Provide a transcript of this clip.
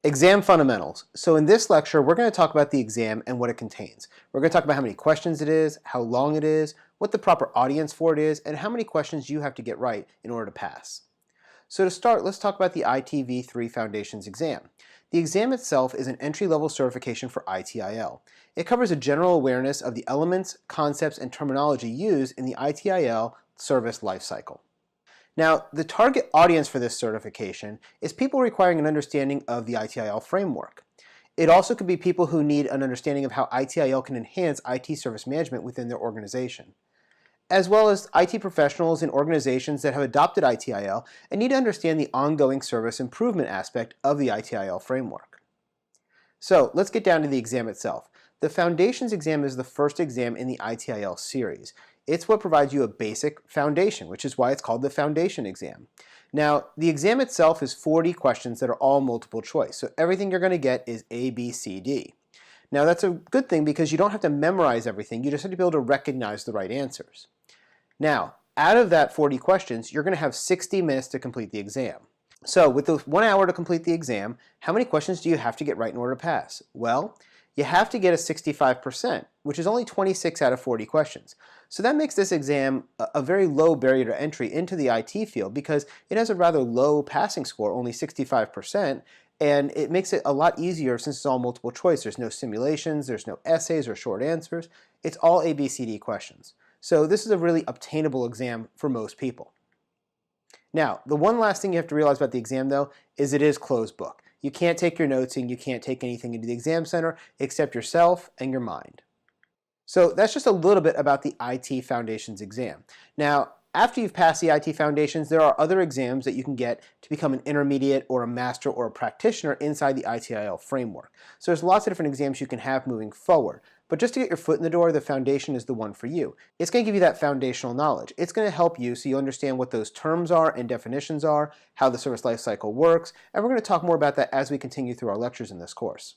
Exam fundamentals. So in this lecture, we're going to talk about the exam and what it contains. We're going to talk about how many questions it is, how long it is, what the proper audience for it is, and how many questions you have to get right in order to pass. So to start, let's talk about the ITV3 Foundations exam. The exam itself is an entry-level certification for ITIL. It covers a general awareness of the elements, concepts, and terminology used in the ITIL service lifecycle. Now, the target audience for this certification is people requiring an understanding of the ITIL framework. It also could be people who need an understanding of how ITIL can enhance IT service management within their organization, as well as IT professionals in organizations that have adopted ITIL and need to understand the ongoing service improvement aspect of the ITIL framework. So let's get down to the exam itself. The Foundations exam is the first exam in the ITIL series. It's what provides you a basic foundation, which is why it's called the Foundation exam. Now, the exam itself is 40 questions that are all multiple choice, so everything you're going to get is A, B, C, D. Now, that's a good thing because you don't have to memorize everything, you just have to be able to recognize the right answers. Now, out of that 40 questions, you're going to have 60 minutes to complete the exam. So with the 1 hour to complete the exam, how many questions do you have to get right in order to pass? Well, you have to get a 65%, which is only 26 out of 40 questions. So that makes this exam a very low barrier to entry into the IT field because it has a rather low passing score, only 65%, and it makes it a lot easier since it's all multiple choice. There's no simulations, there's no essays or short answers. It's all ABCD questions. So this is a really obtainable exam for most people. Now, the one last thing you have to realize about the exam, though, is it is closed book. You can't take your notes and you can't take anything into the exam center except yourself and your mind. So that's just a little bit about the IT Foundations exam. Now, after you've passed the IT Foundations, there are other exams that you can get to become an intermediate or a master or a practitioner inside the ITIL framework. So there's lots of different exams you can have moving forward. But just to get your foot in the door, the Foundation is the one for you. It's going to give you that foundational knowledge. It's going to help you so you understand what those terms are and definitions are, how the service lifecycle works, and we're going to talk more about that as we continue through our lectures in this course.